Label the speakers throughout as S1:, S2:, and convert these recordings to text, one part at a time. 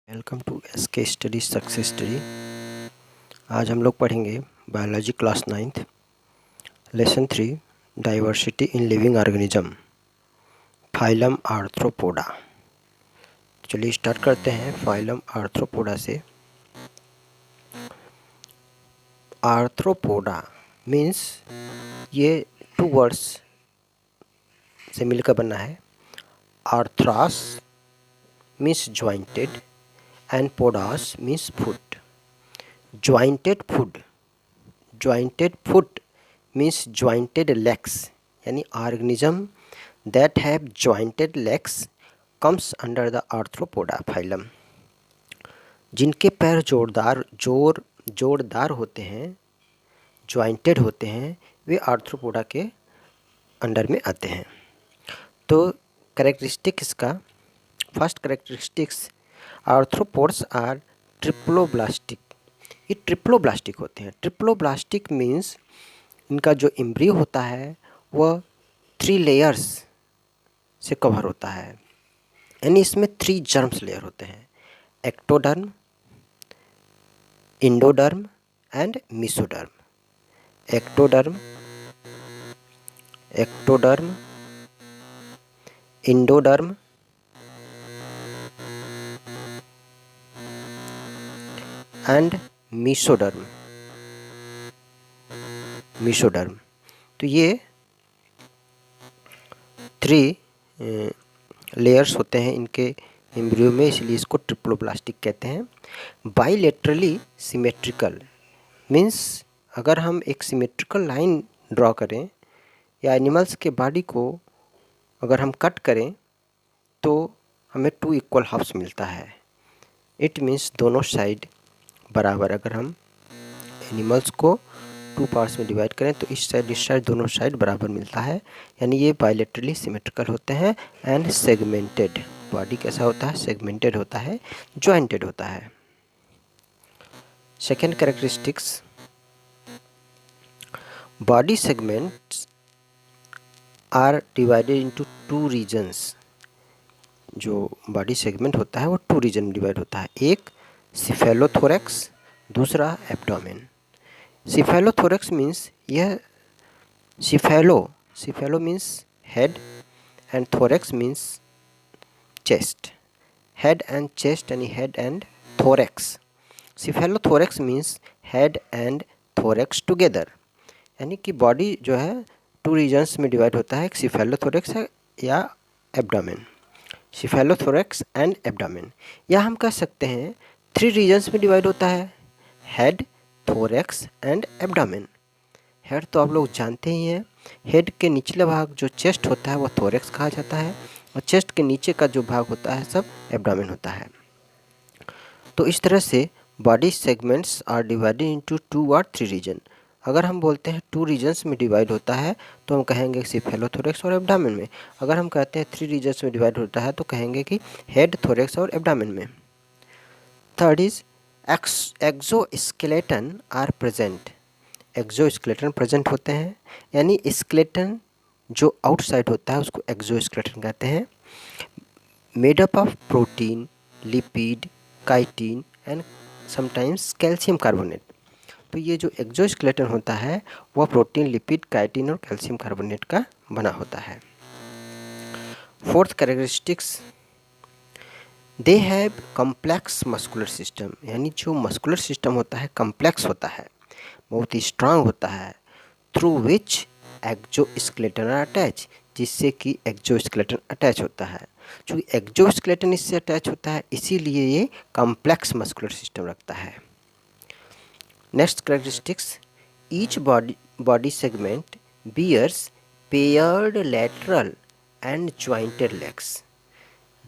S1: Welcome to SK study success study. आज हम लोग पढ़ेंगे biology class 9th lesson 3 diversity in living organism phylum arthropoda. चलिए start करते हैं फाइलम आर्थ्रोपोडा से। आर्थ्रोपोडा मीन्स ये 2 वर्ड्स से मिलकर बना है। Arthros means jointed and podos means foot. Jointed foot means jointed legs, यानी organism that have jointed legs comes under the arthropoda phylum। जिनके पैर जोरदार होते हैं, jointed होते हैं, वे आर्थ्रोपोडा के अंडर में आते हैं। तो कैरेक्टरिस्टिक्स का first characteristics, arthropods are triploblastic. ये ट्रिप्लोब्लास्टिक होते हैं। ट्रिप्लोब्लास्टिक मीन्स इनका जो एम्ब्रियो होता है वह 3 लेयर्स से कवर होता है, यानी इसमें 3 जर्म्स लेयर होते हैं, ectoderm, endoderm and mesoderm. Ectoderm, endoderm and mesoderm. तो ये 3 लेयर्स होते हैं इनके एम्ब्रियो में, इसलिए इसको ट्रिप्लोब्लास्टिक कहते हैं। बाइलेटरली सिमेट्रिकल मीन्स अगर हम एक सिमेट्रिकल लाइन ड्रॉ करें या एनिमल्स के बॉडी को अगर हम कट करें तो हमें 2 इक्वल हाफ्स मिलता है। इट मीन्स दोनों साइड बराबर। अगर हम एनिमल्स को 2 पार्ट्स में डिवाइड करें तो इस साइड दोनों साइड बराबर मिलता है, यानी ये बायलेटरली सिमेट्रिकल होते हैं। एंड सेगमेंटेड, बॉडी कैसा होता है? सेगमेंटेड होता है, जॉइंटेड होता है। Second characteristics, body segments are divided into 2 regions. जो बॉडी सेगमेंट होता है वो 2 रीजन में डिवाइड होता है, एक सिफेलोथोरैक्स, दूसरा एब्डोमेन। सिफेलोथोरैक्स मीन्स यह cephalo means head and thorax means chest. Head and chest यानी head and thorax. Cephalothorax means head and thorax together, यानी कि बॉडी जो है 2 रीजन्स में डिवाइड होता है, एक सिफेलोथोरैक्स है या एब्डोमेन। सिफेलोथोरैक्स एंड एब्डोमेन, या हम कह सकते हैं 3 रीजन्स में डिवाइड होता है, head, thorax and abdomen. Head तो आप लोग जानते ही हैं, हेड के निचले भाग जो चेस्ट होता है वह थोरैक्स कहा जाता है, और चेस्ट के नीचे का जो भाग होता है सब एब्डोमेन होता है। तो इस तरह से body segments are divided into 2 और 3 रीजन। अगर हम बोलते हैं 2 रीजन्स में डिवाइड होता है तो हम कहेंगे सिफेलोथोरैक्स और एब्डोमेन में। अगर हम कहते हैं 3 रीजन्स में डिवाइड होता है तो कहेंगे कि हेड, थोरैक्स और एब्डोमेन में। Third is exoskeleton are present. Exoskeleton present होते हैं, यानी स्केलेटन जो आउटसाइड होता है उसको एक्सोस्केलेटन कहते हैं। Made up of protein, lipid, chitin and sometimes calcium carbonate. तो ये जो एक्सोस्केलेटन होता है वह प्रोटीन, लिपिड, काइटिन और कैल्शियम कार्बोनेट का बना होता है। Fourth characteristics, they have complex muscular system, यानी जो मस्कुलर सिस्टम होता है कम्प्लेक्स होता है, बहुत ही स्ट्रांग होता है। Through which exoskeleton are attach, जिससे कि एक्सोस्केलेटन अटैच होता है। चूँकि एक्सोस्केलेटन इससे अटैच होता है इसीलिए ये कम्प्लेक्स मस्कुलर सिस्टम रखता है। Next characteristics, each body segment bears paired lateral and jointed legs.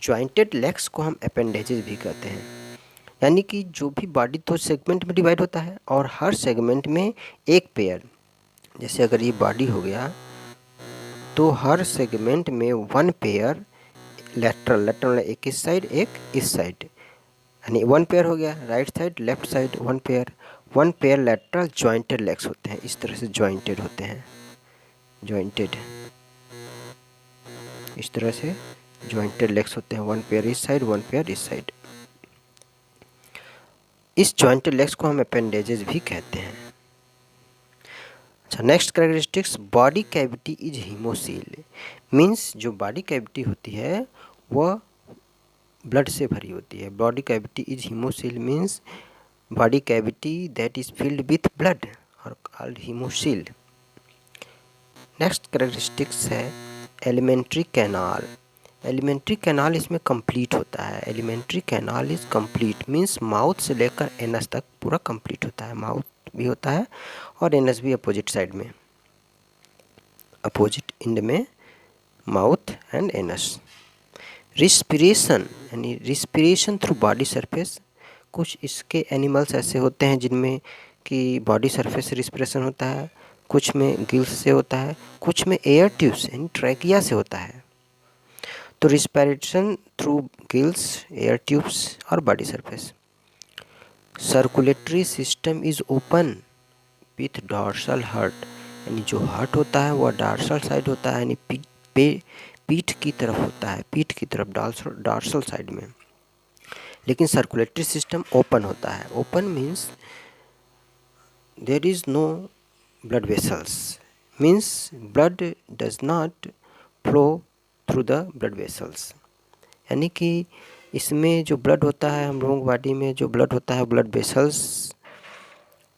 S1: Jointed legs को हम अपेंडेजेस भी कहते हैं, यानी कि जो भी बॉडी 2 सेगमेंट में डिवाइड होता है और हर सेगमेंट में एक पेयर, जैसे अगर ये बॉडी हो गया तो हर सेगमेंट में 1 पेयर लेटरल एक इस साइड एक इस साइड, यानी 1 पेयर हो गया right side, left side 1 pair lateral jointed legs होते हैं। इस तरह से ज्वाइंटेड होते हैं, ज्वाइंटेड इस तरह से ज्वाइंटेड लेग्स होते हैं, 1 पेयर इस साइड 1 पेयर इस साइड। इस जॉइंटेड लेग्स को हम अपेंडेजेस भी कहते हैं। अच्छा, next characteristics, body cavity is haemocoel. Means जो बॉडी कैविटी होती है वह ब्लड से भरी होती है। Body cavity is haemocoel means body cavity that is filled with blood और कॉल्ड हीमोसील। नेक्स्ट कैरेक्टरिस्टिक्स है एलिमेंट्री कैनाल। एलिमेंट्री कैनाल इसमें कंप्लीट होता है। Alimentary canal is complete means mouth से लेकर एनस तक पूरा कंप्लीट होता है। माउथ भी होता है और एनस भी अपोजिट साइड में, अपोजिट एंड में माउथ एंड एनस। रिस्पिरेशन यानी रिस्पिरेशन थ्रू बॉडी सरफेस। कुछ इसके एनिमल्स ऐसे होते हैं जिनमें कि बॉडी सरफेस से रिस्पिरेशन होता है, कुछ में गिल्स से होता है, कुछ में एयर ट्यूब्स यानी ट्रैकिया से होता है। तो respiration through gills, air tubes और body surface. Circulatory system is open with dorsal heart, यानी जो हार्ट होता है वह डॉर्सल साइड होता है, यानी पीठ की तरफ होता है, पीठ की तरफ डॉर्सल साइड में। लेकिन सर्कुलेटरी सिस्टम ओपन होता है। Open means there is no blood vessels, means blood does not flow through the blood vessels, यानी कि इसमें जो ब्लड होता है, हम लोगों की बॉडी में जो ब्लड होता है ब्लड वेसल्स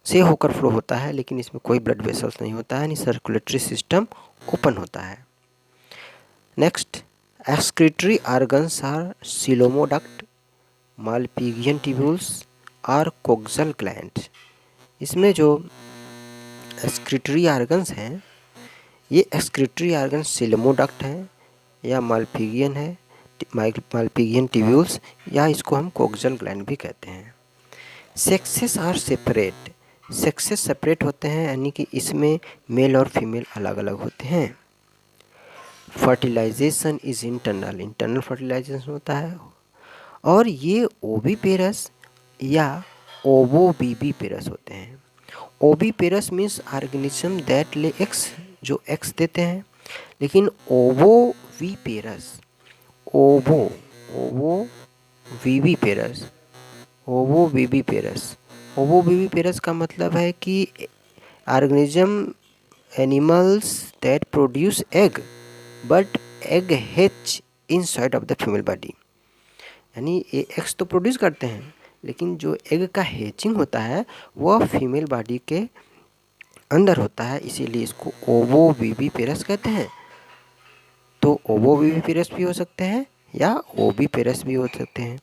S1: से होकर फ्लो होता है, लेकिन इसमें कोई ब्लड वेसल्स नहीं होता है, यानी सर्कुलेटरी सिस्टम ओपन होता है। Next, excretory organs are coelomoduct, Malpighian tubules और कोक्सल ग्लैंड। इसमें जो एक्सक्रीटरी ऑर्गन्स हैं, ये एक्सक्रीटरी ऑर्गन्स सिलोमोडक्ट हैं या मालपिगियन है, मालपिगियन ट्यूब्यूल्स, या इसको हम कोक्सल ग्लैंड भी कहते हैं। Sexes are separate, sexes separate होते हैं, यानी कि इसमें मेल और फीमेल अलग अलग होते हैं। Fertilization is internal, internal fertilization होता है। और ये ओविपेरस या ओवोविविपेरस होते हैं। Oviparous means organism that lay eggs, जो एग्स देते हैं। लेकिन ओवोविपेरस, ओवोविविपेरस, ओवोविविपेरस, ओवोविविपेरस का मतलब है कि organism animals that produce egg but egg hatch inside of the female body, यानी ये एग्स तो प्रोड्यूस करते हैं लेकिन जो एग का हैचिंग होता है वह फीमेल बॉडी के अंदर होता है, इसीलिए इसको ओवोविविपेरस कहते हैं। तो ओवोविविपेरस भी हो सकते हैं या ओविपेरस भी हो सकते हैं।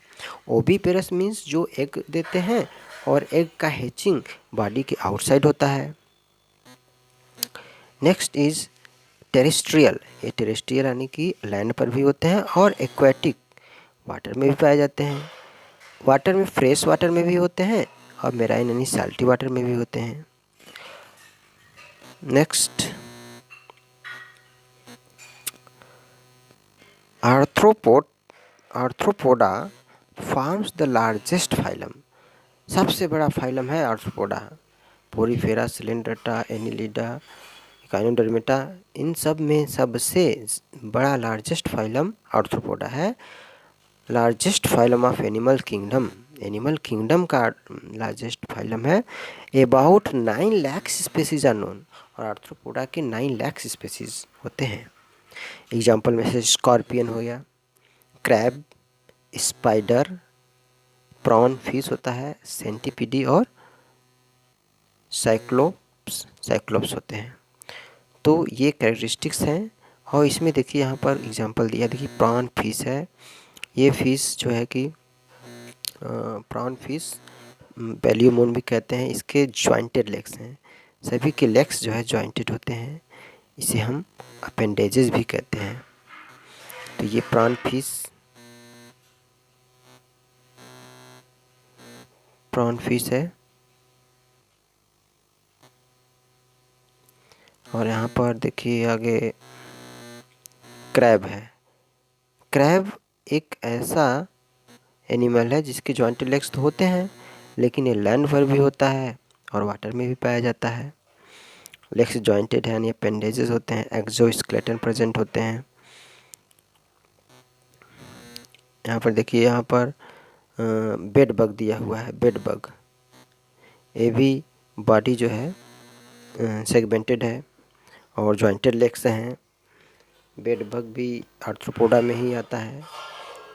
S1: ओविपेरस मीन्स जो एग देते हैं और एग का हैचिंग बॉडी के आउटसाइड होता है। नेक्स्ट इज टेरेस्ट्रियल, ये टेरेस्ट्रियल यानी कि लैंड पर भी होते हैं और एक्वेटिक वाटर में भी पाए जाते हैं। वाटर में फ्रेश वाटर में भी होते हैं और मेराइन यानी साल्टी वाटर में भी होते हैं। Next, arthropoda forms the largest phylum, सबसे बड़ा फाइलम है arthropoda. Porifera, coelenterata, annelida, echinodermata, इन सब में सबसे बड़ा लार्जेस्ट फाइलम आर्थ्रोपोडा है। Largest phylum of animal kingdom, animal kingdom का लार्जेस्ट फाइलम है। About 9 lakh species are known, और आर्थ्रोपोडा के 9 लाख स्पेसीज होते हैं। एग्जाम्पल में से स्कॉर्पियन हो गया, क्रैब, स्पाइडर, प्रॉन फिश होता है, सेंटीपीडी और साइक्लोप्स होते हैं। तो ये कैरेक्टरिस्टिक्स हैं। और इसमें देखिए यहाँ पर एग्जांपल दिया, देखिए प्रॉन फिश है, ये फिश जो है कि प्रॉन फिश पैलियोमोन भी कहते हैं, इसके जॉइंटेड लेग्स हैं, सभी के लेग्स जो है जॉइंटेड होते हैं, इसे हम अपेंडेजेस भी कहते हैं। तो ये प्रॉन फिश है। और यहाँ पर देखिए आगे क्रैब है। क्रैब एक ऐसा एनिमल है जिसके जॉइंटेड लेग्स तो होते हैं, लेकिन ये लैंड पर भी होता है और वाटर में भी पाया जाता है। लेग्स जॉइंटेड है, यानी अपेंडेजेस होते हैं, एक्सोस्केलेटन प्रेजेंट होते हैं। यहाँ पर देखिए, यहाँ पर बेड बग दिया हुआ है, बेड बग, ये भी बॉडी जो है सेगमेंटेड है और जॉइंटेड लेग्स हैं। बेड बग भी आर्थ्रोपोडा में ही आता है।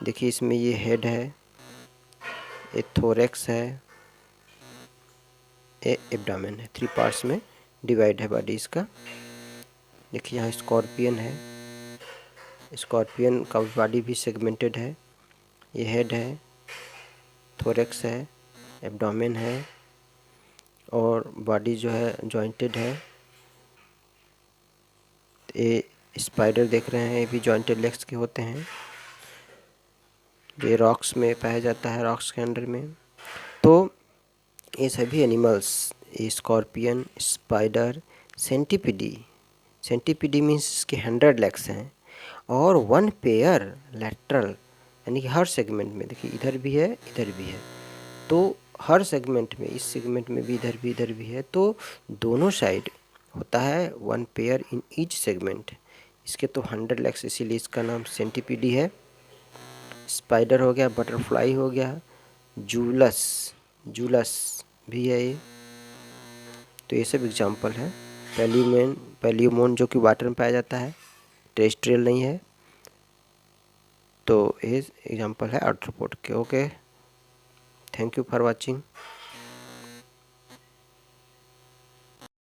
S1: देखिए इसमें ये हेड है, ये थोरेक्स है, ये एब्डामेन है। 3 पार्ट्स में डिवाइड है बॉडी इसका। देखिए यहाँ स्कॉर्पियन है, स्कॉर्पियन का बॉडी भी सेगमेंटेड है। ये हेड है, थोरेक्स है, एब्डोमेन है और बॉडी जो है जॉइंटेड है। ये स्पाइडर देख रहे हैं, ये भी जॉइंटेड लेग्स के होते हैं। ये रॉक्स में पाया जाता है, रॉक्स के अंडर में। तो ये सभी एनिमल्स, ये स्कॉर्पियन, स्पाइडर, सेंटीपीडी, सेंटीपीडी मीन्स इसके 100 लेग्स हैं और 1 पेयर लैटरल, यानी कि हर सेगमेंट में देखिए इधर भी है इधर भी है, तो हर सेगमेंट में, इस सेगमेंट में भी इधर भी है, तो दोनों साइड होता है 1 पेयर इन ईच सेगमेंट। इसके तो 100 लेग्स, इसीलिए इसका नाम सेंटीपीडी है। स्पाइडर हो गया, बटरफ्लाई हो गया, जूलस, जूलस भी है ये। तो ये सब एग्जाम्पल है। पैलियोमोन जो कि वाटर में पाया जाता है, टेरेस्ट्रियल नहीं है। तो ये एग्जाम्पल है आर्थ्रोपोड के। Okay, thank you for watching.